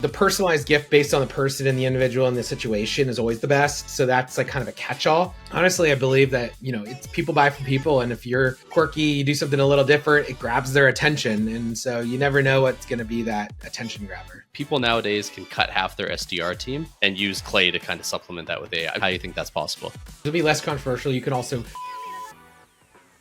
The personalized gift based on the person and the individual and the situation is always the best. So that's like kind of a catch-all. Honestly, I believe that, it's people buy from people. And if you're quirky, you do something a little different, it grabs their attention. And so you never know what's going to be that attention grabber. People nowadays can cut half their SDR team and use Clay to kind of supplement that with AI. How do you think that's possible? To be less controversial, you can also...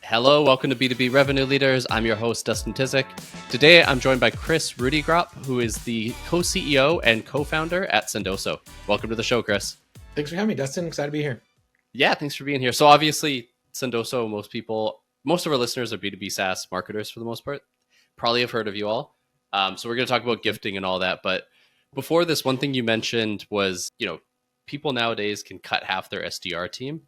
Hello, welcome to B2B Revenue Leaders. I'm your host, Dustin Tysick. Today, I'm joined by Kris Rudeegraap, who is the co-CEO and co-founder at Sendoso. Welcome to the show, Kris. Thanks for having me, Dustin. Excited to be here. Yeah, thanks for being here. So obviously, Sendoso, most of our listeners are B2B SaaS marketers for the most part. Probably have heard of you all. So we're going to talk about gifting and all that. But before this, one thing you mentioned was, people nowadays can cut half their SDR team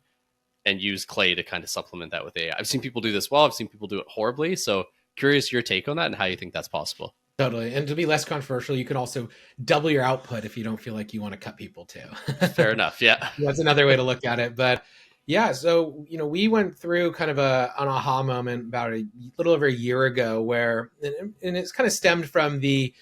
and use Clay to kind of supplement that with AI. I've seen people do this well. I've seen people do it horribly. So curious your take on that and how you think that's possible. Totally. And to be less controversial, you can also double your output if you don't feel like you want to cut people too. Fair enough. Yeah. That's another way to look at it. But yeah, so, we went through kind of an aha moment about a little over a year ago where, and it's kind of stemmed from the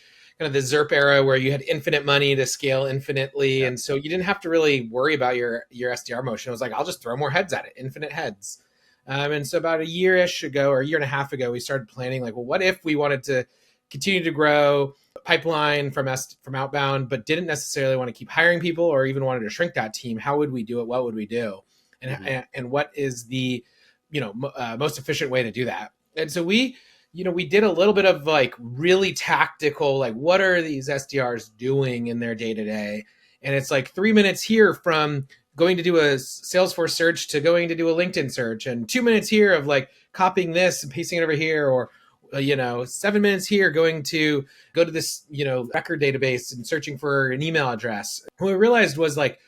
ZERP era where you had infinite money to scale infinitely. Yeah. And so you didn't have to really worry about your SDR motion. It was like, I'll just throw more heads at it, infinite heads. And so about a year-ish ago or a year and a half ago, we started planning like, well, what if we wanted to continue to grow pipeline from Outbound, but didn't necessarily want to keep hiring people or even wanted to shrink that team? How would we do it? What would we do? And what is the, most efficient way to do that? And so we did a little bit of like really tactical, like what are these SDRs doing in their day to day? And it's like 3 minutes here from going to do a Salesforce search to going to do a LinkedIn search, and 2 minutes here of like copying this and pasting it over here, or 7 minutes here going to go to this record database and searching for an email address. What we realized was like,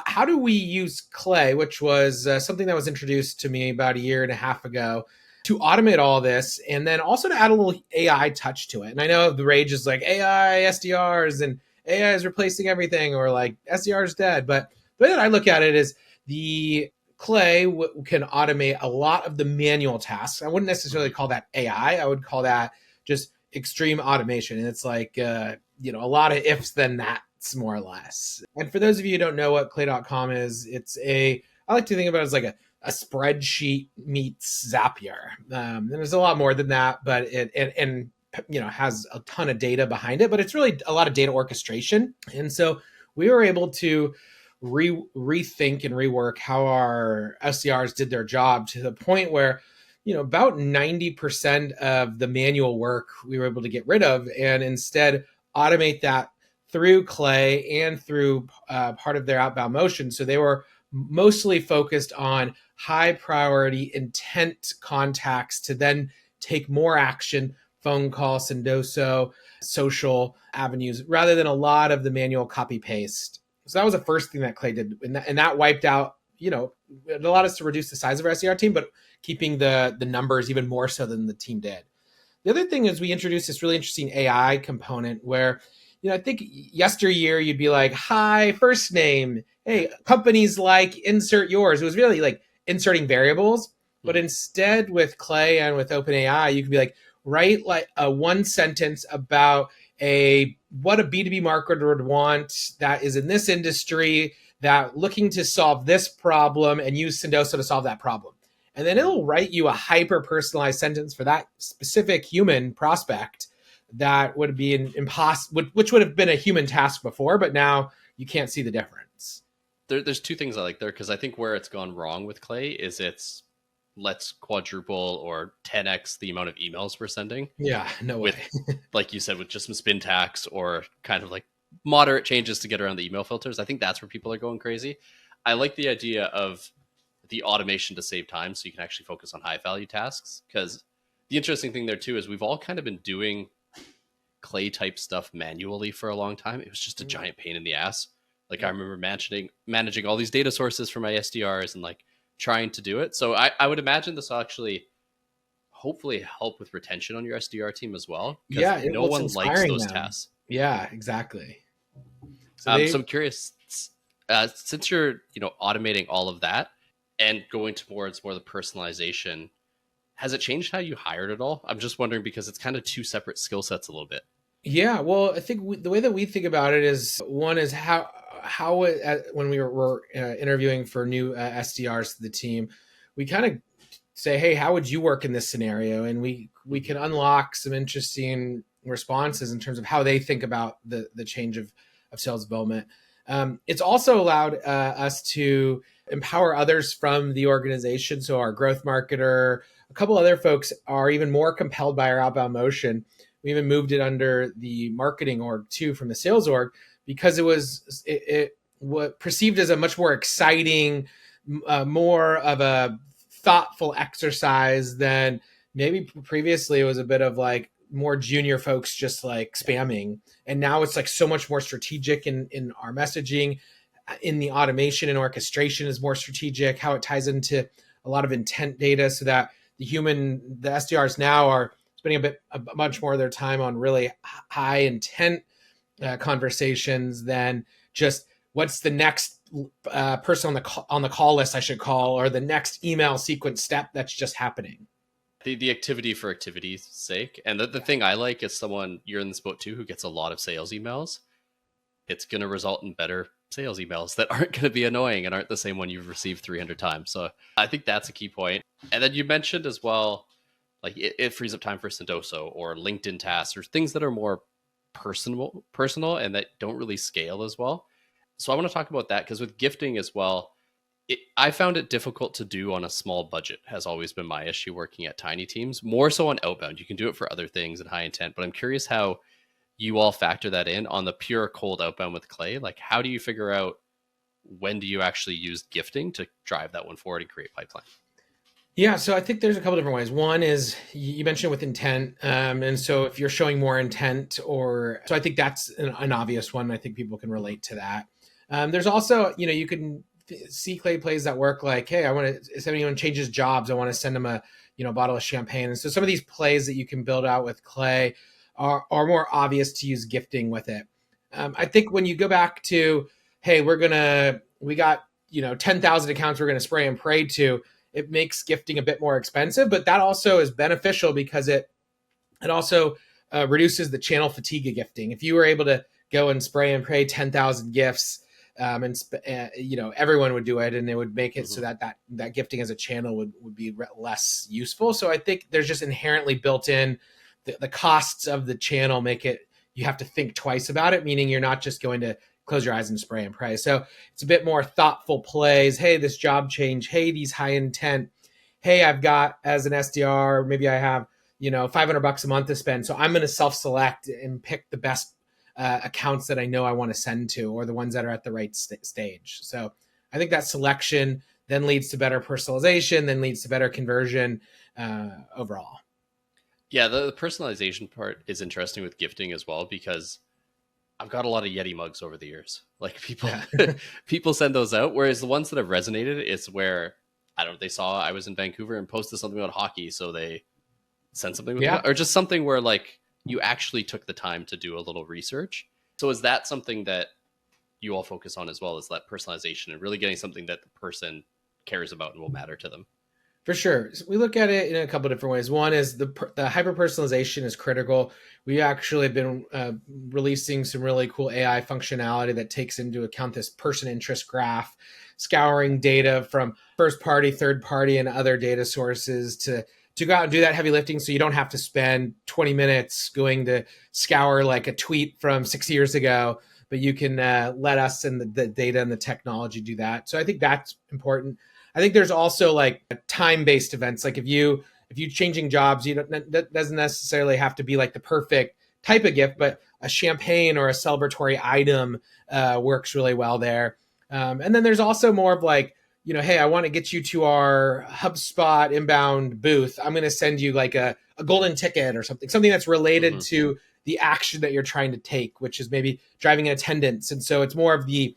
how do we use Clay, which was something that was introduced to me about a year and a half ago, to automate all this, and then also to add a little AI touch to it. And I know the rage is like AI, SDRs, and AI is replacing everything, or like SDR is dead. But the way that I look at it is the Clay can automate a lot of the manual tasks. I wouldn't necessarily call that AI. I would call that just extreme automation. And it's like, a lot of ifs then that's more or less. And for those of you who don't know what Clay.com is, I like to think about it as like a spreadsheet meets Zapier. And there's a lot more than that, but it has a ton of data behind it, but it's really a lot of data orchestration. And so we were able to rethink and rework how our SDRs did their job to the point where, about 90% of the manual work we were able to get rid of, and instead automate that through Clay and through part of their outbound motion. So they were mostly focused on high priority intent contacts to then take more action, phone call, Sendoso, social avenues, rather than a lot of the manual copy paste. So that was the first thing that Clay did. And that wiped out, it allowed us to reduce the size of our SDR team, but keeping the numbers even more so than the team did. The other thing is we introduced this really interesting AI component where, I think yesteryear you'd be like, hi, first name. Hey, companies like insert yours. It was really like inserting variables, but instead with Clay and with OpenAI, you could be like, write like a one sentence about what a B2B marketer would want that is in this industry, that looking to solve this problem, and use Sendoso to solve that problem. And then it'll write you a hyper-personalized sentence for that specific human prospect that would be which would have been a human task before, but now you can't see the difference. There's two things I like there, because I think where it's gone wrong with Clay is let's quadruple or 10x the amount of emails we're sending. Yeah, no way. Like you said, with just some spin tax or kind of like moderate changes to get around the email filters. I think that's where people are going crazy. I like the idea of the automation to save time so you can actually focus on high value tasks, because the interesting thing there too is we've all kind of been doing Clay type stuff manually for a long time. It was just a giant pain in the ass. Like I remember managing all these data sources for my SDRs and like trying to do it. So I would imagine this will actually hopefully help with retention on your SDR team as well. Yeah, no one likes those tasks. Yeah, exactly. So I'm curious, since you're automating all of that and going towards more the personalization, has it changed how you hired at all? I'm just wondering because it's kind of two separate skill sets a little bit. Yeah, well, I think the way that we think about it is one is when we were interviewing for new SDRs to the team, we kind of say, hey, how would you work in this scenario? And we can unlock some interesting responses in terms of how they think about the change of sales development. It's also allowed us to empower others from the organization. So our growth marketer, a couple other folks are even more compelled by our outbound motion. We even moved it under the marketing org too from the sales org because it was perceived as a much more exciting, more of a thoughtful exercise than maybe previously. It was a bit of like more junior folks just like spamming. And now it's like so much more strategic in our messaging, in the automation and orchestration is more strategic, how it ties into a lot of intent data so that the SDRs now are spending a bunch more of their time on really high intent conversations than just what's the next person on the call list I should call, or the next email sequence step that's just happening. The activity for activity's sake. And the thing I like is someone, you're in this boat too, who gets a lot of sales emails. It's going to result in better sales emails that aren't going to be annoying and aren't the same one you've received 300 times. So I think that's a key point. And then you mentioned as well, like it frees up time for Sendoso or LinkedIn tasks or things that are more personal and that don't really scale as well. So I want to talk about that because with gifting as well, I found it difficult to do on a small budget, has always been my issue working at tiny teams, more so on outbound. You can do it for other things and high intent, but I'm curious how you all factor that in on the pure cold outbound with Clay. Like, how do you figure out when do you actually use gifting to drive that one forward and create pipeline? Yeah, so I think there's a couple different ways. One is you mentioned with intent, and so if you're showing more intent, so I think that's an obvious one. I think people can relate to that. There's also, you can see Clay plays that work like, hey, if anyone changes jobs, I want to send them a bottle of champagne. And so some of these plays that you can build out with Clay are more obvious to use gifting with it. I think when you go back to, hey, we got 10,000 accounts we're going to spray and pray to, it makes gifting a bit more expensive, but that also is beneficial because it also reduces the channel fatigue of gifting. If you were able to go and spray and pray 10,000 gifts, everyone would do it, and it would make it so that gifting as a channel would be less useful. So I think there's just inherently built in the costs of the channel make it, you have to think twice about it, meaning you're not just going to close your eyes and spray and pray. So it's a bit more thoughtful plays. Hey, this job change. Hey, these high intent. Hey, I've got, as an SDR, maybe I have, $500 a month to spend. So I'm going to self-select and pick the best accounts that I know I want to send to, or the ones that are at the right stage. So I think that selection then leads to better personalization, then leads to better conversion overall. Yeah, the personalization part is interesting with gifting as well, because I've got a lot of Yeti mugs over the years. Like people send those out. Whereas the ones that have resonated, it's where, I don't know, they saw I was in Vancouver and posted something about hockey. So they sent something with or just something where like you actually took the time to do a little research. So is that something that you all focus on as well, is that personalization and really getting something that the person cares about and will matter to them? For sure. So we look at it in a couple of different ways. One is the hyper-personalization is critical. We actually have been releasing some really cool AI functionality that takes into account this person interest graph, scouring data from first party, third party, and other data sources to go out and do that heavy lifting, so you don't have to spend 20 minutes going to scour like a tweet from 6 years ago, but you can let us and the data and the technology do that. So I think that's important. I think there's also like time-based events. Like if you changing jobs, that doesn't necessarily have to be like the perfect type of gift, but a champagne or a celebratory item works really well there. And then there's also more of like, hey, I want to get you to our HubSpot inbound booth. I'm going to send you like a golden ticket or something that's related to the action that you're trying to take, which is maybe driving an attendance. And so it's more of the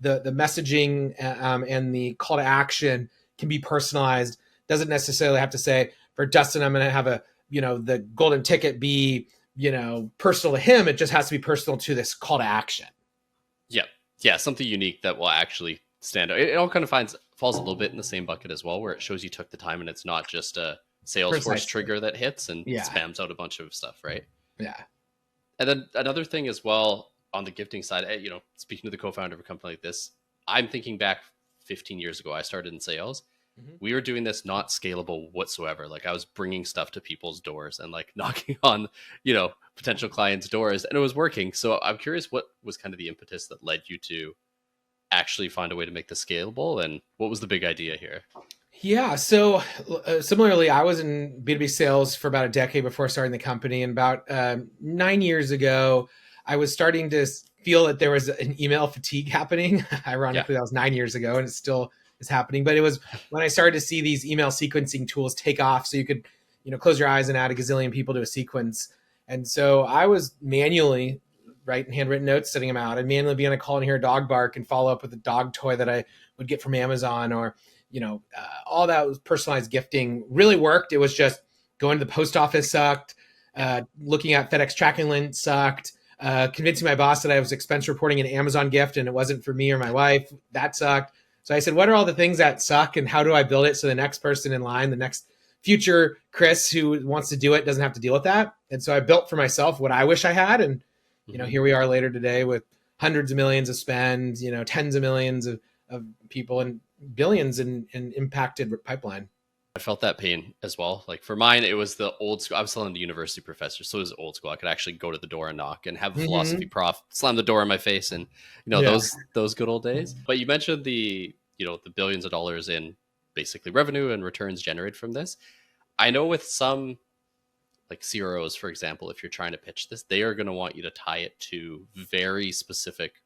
messaging and the call to action can be personalized. Doesn't necessarily have to say, for Dustin, I'm going to have the golden ticket be, personal to him. It just has to be personal to this call to action. Yeah. Yeah. Something unique that will actually stand out. It all kind of falls a little bit in the same bucket as well, where it shows you took the time and it's not just a Salesforce trigger that hits and spams out a bunch of stuff, right? Yeah. And then another thing as well on the gifting side, speaking to the co-founder of a company like this, I'm thinking back 15 years ago, I started in sales. We were doing this not scalable whatsoever. Like I was bringing stuff to people's doors and like knocking on, potential clients' doors, and it was working. So I'm curious, what was kind of the impetus that led you to actually find a way to make this scalable, and what was the big idea here? Yeah. So similarly, I was in B2B sales for about a decade before starting the company. And about 9 years ago, I was starting to feel that there was an email fatigue happening. Ironically, that was 9 years ago, and it still is happening. But it was when I started to see these email sequencing tools take off. So you could, close your eyes and add a gazillion people to a sequence. And so I was manually writing handwritten notes, sending them out. I'd manually be on a call and hear a dog bark and follow up with a dog toy that I would get from Amazon, or all that was personalized gifting really worked. It was just going to the post office sucked. Looking at FedEx tracking link sucked. Convincing my boss that I was expense reporting an Amazon gift and it wasn't for me or my wife, that sucked. So I said, what are all the things that suck and how do I build it so the next person in line, the next future Kris who wants to do it doesn't have to deal with that? And so I built for myself what I wish I had. And, here we are later today with hundreds of millions of spend, tens of millions of people and billions in impacted pipeline. I felt that pain as well. Like for mine, it was the old school. I was selling to university professors, so it was old school. I could actually go to the door and knock and have a philosophy prof slam the door in my face, and those good old days. But you mentioned the billions of dollars in basically revenue and returns generated from this. I know with some like CROs, for example, if you're trying to pitch this, they are going to want you to tie it to very specific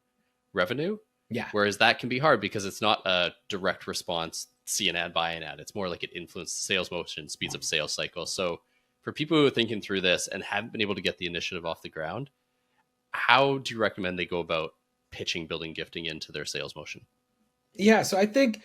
revenue. Yeah. Whereas that can be hard because it's not a direct response, see an ad, buy an ad. It's more like it influences sales motion, speeds up sales cycle. So for people who are thinking through this and haven't been able to get the initiative off the ground, how do you recommend they go about pitching, building gifting into their sales motion? Yeah. So I think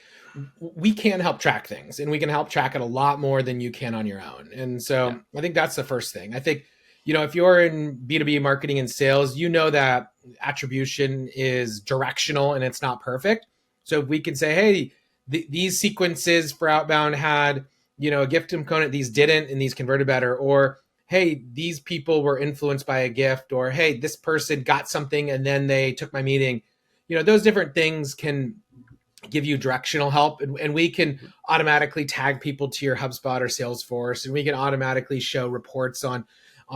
we can help track things, and we can help track it a lot more than you can on your own. And so I think that's the first thing. I think, if you're in B2B marketing and sales, that attribution is directional and it's not perfect. So if we can say, hey, these sequences for Outbound had, a gift component, these didn't, and these converted better, or, hey, these people were influenced by a gift, or, hey, this person got something and then they took my meeting. Those different things can give you directional help, and we can automatically tag people to your HubSpot or Salesforce, and we can automatically show reports on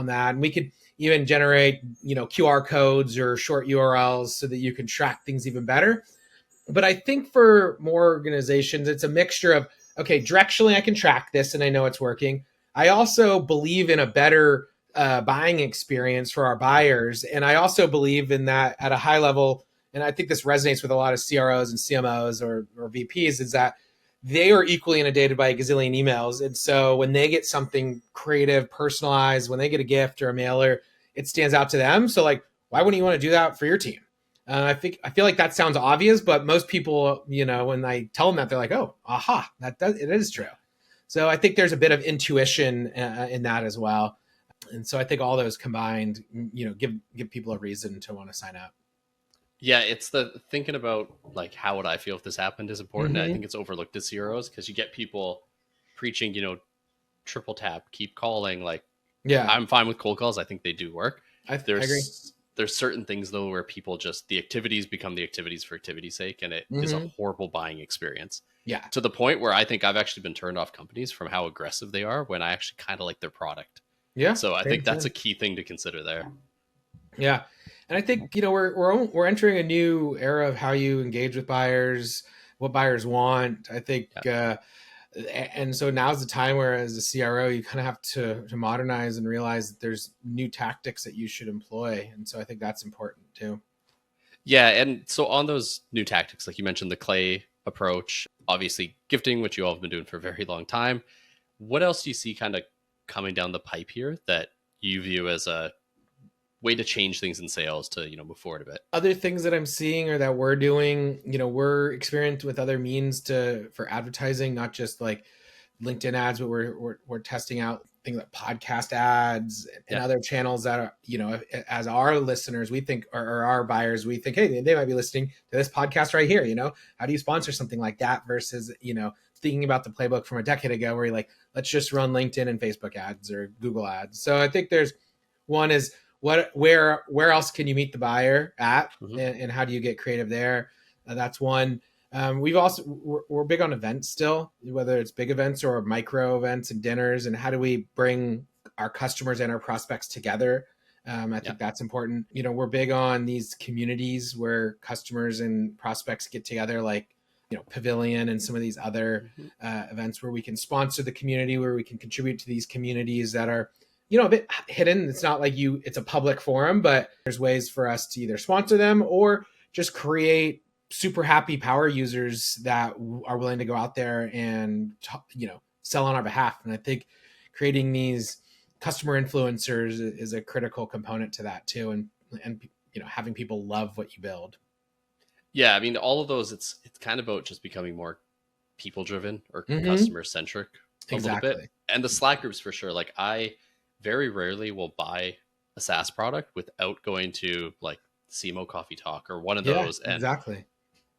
that. And we could even generate, QR codes or short URLs so that you can track things even better. But I think for more organizations, it's a mixture of, okay, directionally I can track this and I know it's working. I also believe in a better buying experience for our buyers. And I also believe in that at a high level, and I think this resonates with a lot of CROs and CMOs or VPs, is that they are equally inundated by a gazillion emails. And so when they get something creative, personalized, when they get a gift or a mailer, it stands out to them. So like, why wouldn't you want to do that for your team? I feel like that sounds obvious, but most people, when I tell them that, they're like, oh, aha, it is true. So I think there's a bit of intuition in that as well. And so I think all those combined, give people a reason to want to sign up. Yeah, it's the thinking about like, how would I feel if this happened is important. I think it's overlooked at CROs because you get people preaching, triple tap, keep calling. Like, I'm fine with cold calls. I think they do work. I agree. There's certain things though where people just, the activities become the activities for activity's sake, and it is a horrible buying experience. Yeah. To the point where I think I've actually been turned off companies from how aggressive they are when I actually kind of like their product. Yeah. So I think that's a key thing to consider there. Yeah. And I think, we're entering a new era of how you engage with buyers, what buyers want. I think, and so now's the time where as a CRO, you kind of have to modernize and realize that there's new tactics that you should employ. And so I think that's important too. Yeah. And so on those new tactics, like you mentioned, the clay approach, obviously gifting, which you all have been doing for a very long time. What else do you see kind of coming down the pipe here that you view as a way to change things in sales to, move forward a bit? Other things that I'm seeing or that we're doing, we're experiencing with other means for advertising, not just like LinkedIn ads, but we're testing out things like podcast ads and other channels that are, as our listeners, we think, or our buyers, we think, hey, they might be listening to this podcast right here. How do you sponsor something like that versus, thinking about the playbook from a decade ago where you're like, let's just run LinkedIn and Facebook ads or Google ads. So I think there's one is, where else can you meet the buyer at, Mhm. and how do you get creative there? That's one. We're big on events still, whether it's big events or micro events and dinners, and how do we bring our customers and our prospects together? I Yeah. think that's important. We're big on these communities where customers and prospects get together, like Pavilion and some of these other Mhm. events where we can sponsor the community, where we can contribute to these communities that are a bit hidden. It's not like it's a public forum, but there's ways for us to either sponsor them or just create super happy power users that are willing to go out there and sell on our behalf. And I think creating these customer influencers is a critical component to that too, and having people love what you build. Yeah, I mean, all of those, it's kind of about just becoming more people driven or Mm-hmm. customer centric a Exactly. little bit. And the Slack groups for sure. Like, I very rarely will buy a SaaS product without going to like CMO Coffee Talk or one of those, and exactly.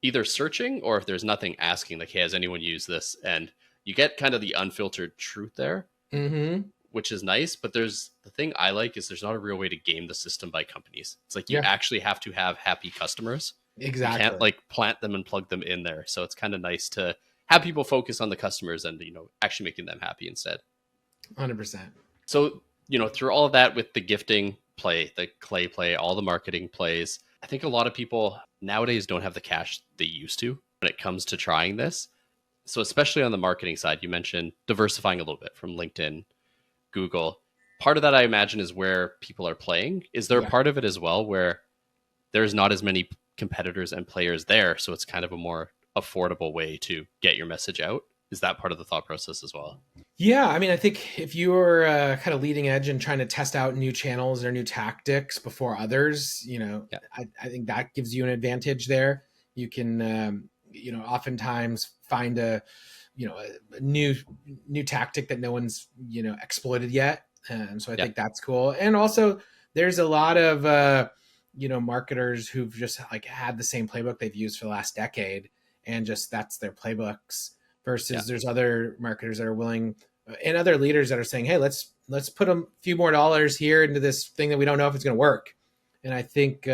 either searching, or if there's nothing, asking like, hey, has anyone used this? And you get kind of the unfiltered truth there, Mm-hmm. which is nice. But the thing I like is there's not a real way to game the system by companies. It's like you actually have to have happy customers. Exactly. You can't like plant them and plug them in there. So it's kind of nice to have people focus on the customers and actually making them happy instead. 100%. So through all of that, with the gifting play, the clay play, all the marketing plays, I think a lot of people nowadays don't have the cash they used to when it comes to trying this. So especially on the marketing side, you mentioned diversifying a little bit from LinkedIn, Google. Part of that, I imagine, is where people are playing. Is there a part of it as well where there's not as many competitors and players there, so it's kind of a more affordable way to get your message out? Is that part of the thought process as well? Yeah, I mean, I think if you're kind of leading edge and trying to test out new channels or new tactics before others, I think that gives you an advantage there. You can, oftentimes find a new tactic that no one's exploited yet, and so I think that's cool. And also, there's a lot of marketers who've just like had the same playbook they've used for the last decade, and just that's their playbooks. Versus there's other marketers that are willing, and other leaders that are saying, hey, let's put a few more dollars here into this thing that we don't know if it's going to work. And I think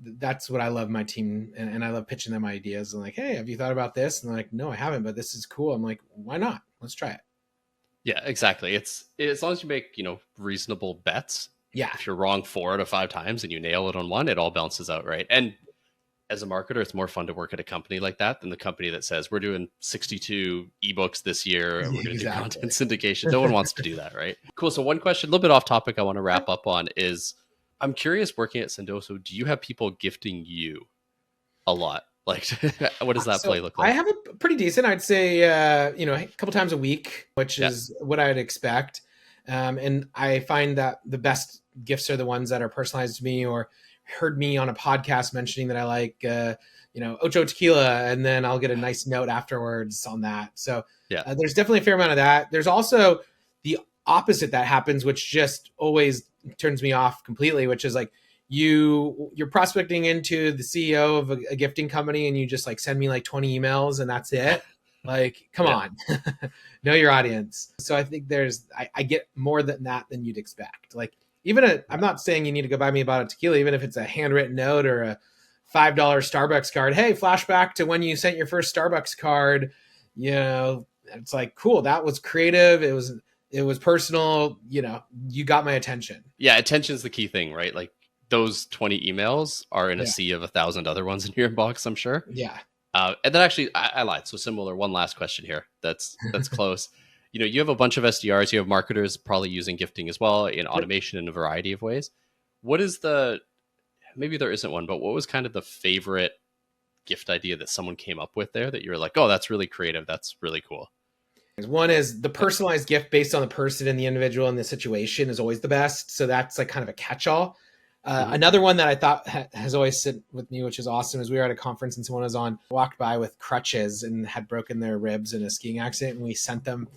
that's what I love my team, and I love pitching them ideas. And like, hey, have you thought about this? And they're like, no, I haven't, but this is cool. I'm like, why not? Let's try it. Yeah, exactly. It's as long as you make reasonable bets. Yeah. If you're wrong 4 out of 5 times and you nail it on one, it all balances out, right? And as a marketer, it's more fun to work at a company like that than the company that says we're doing 62 ebooks this year and we're going to do content syndication. No one wants to do that, right? Cool. So one question, a little bit off topic, I want to wrap up on is, I'm curious, working at Sendoso, do you have people gifting you a lot? Like, what does that play look like? I have a pretty decent, I'd say, a couple times a week, which is what I'd expect. And I find that the best gifts are the ones that are personalized to me, or heard me on a podcast mentioning that I like, Ocho Tequila, and then I'll get a nice note afterwards on that. So there's definitely a fair amount of that. There's also the opposite that happens, which just always turns me off completely, which is like you're prospecting into the CEO of a gifting company, and you just like send me like 20 emails and that's it. Like, come on, know your audience. So I think I get more than that than you'd expect. Like, even I'm not saying you need to go buy me a bottle of tequila, even if it's a handwritten note or a $5 Starbucks card. Hey, flashback to when you sent your first Starbucks card. It's like, cool. That was creative. It was personal. You got my attention. Yeah. Attention is the key thing, right? Like, those 20 emails are in a sea of 1,000 other ones in your inbox, I'm sure. Yeah. And then actually, I lied. So similar. One last question here. That's close. You have a bunch of SDRs. You have marketers probably using gifting as well in automation in a variety of ways. What is maybe there isn't one, but what was kind of the favorite gift idea that someone came up with there that you were like, oh, that's really creative. That's really cool. One is the personalized gift based on the person and the individual and the situation is always the best. So that's like kind of a catch-all. Another one that I thought has always sit with me, which is awesome, is we were at a conference and someone walked by with crutches and had broken their ribs in a skiing accident. And we sent them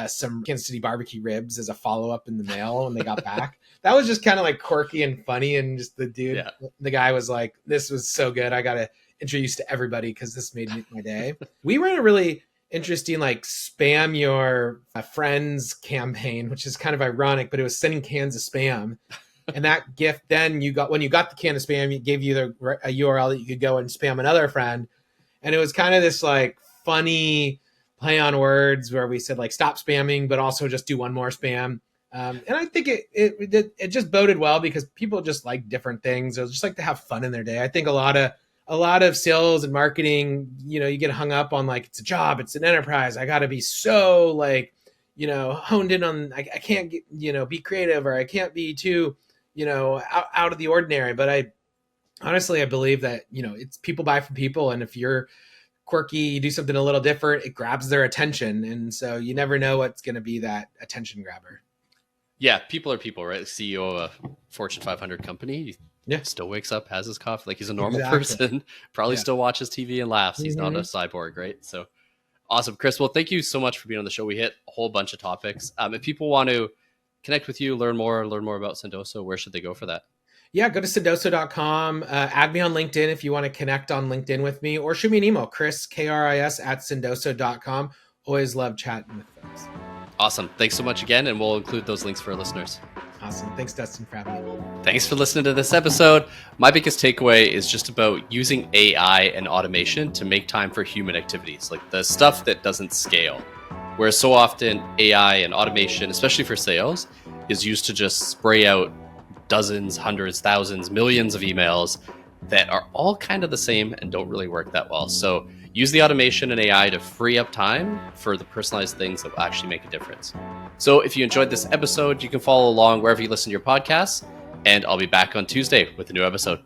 some Kansas City barbecue ribs as a follow-up in the mail when they got back. That was just kind of like quirky and funny. And just the dude, the guy was like, this was so good. I got to introduce to everybody because this made my day. We were in a really interesting like spam your friends campaign, which is kind of ironic, but it was sending cans of spam. And that gift, then when you got the can of spam, it gave you a URL that you could go and spam another friend. And it was kind of this like funny play on words where we said like stop spamming, but also just do one more spam. And I think it just boded well because people just like different things. They just like to have fun in their day. I think a lot of sales and marketing, you get hung up on like, it's a job, it's an enterprise. I got to be so like, honed in on, I can't get, be creative, or I can't be too, out of the ordinary. But I believe that, it's people buy from people. And if you're quirky, you do something a little different, it grabs their attention. And so you never know what's going to be that attention grabber. Yeah, people are people, right? The CEO of a Fortune 500 company still wakes up, has his coffee. Like, he's a normal person, probably still watches TV and laughs. He's not a cyborg, right? So awesome. Kris, well, thank you so much for being on the show. We hit a whole bunch of topics. If people want to connect with you, learn more about Sendoso, where should they go for that? Yeah, go to sendoso.com. Add me on LinkedIn if you want to connect on LinkedIn with me, or shoot me an email, Kris, Kris, @sendoso.com. Always love chatting with folks. Awesome. Thanks so much again, and we'll include those links for our listeners. Awesome. Thanks, Dustin, for having me. Thanks for listening to this episode. My biggest takeaway is just about using AI and automation to make time for human activities, like the stuff that doesn't scale. Whereas so often AI and automation, especially for sales, is used to just spray out dozens, hundreds, thousands, millions of emails that are all kind of the same and don't really work that well. So use the automation and AI to free up time for the personalized things that will actually make a difference. So if you enjoyed this episode, you can follow along wherever you listen to your podcasts, and I'll be back on Tuesday with a new episode.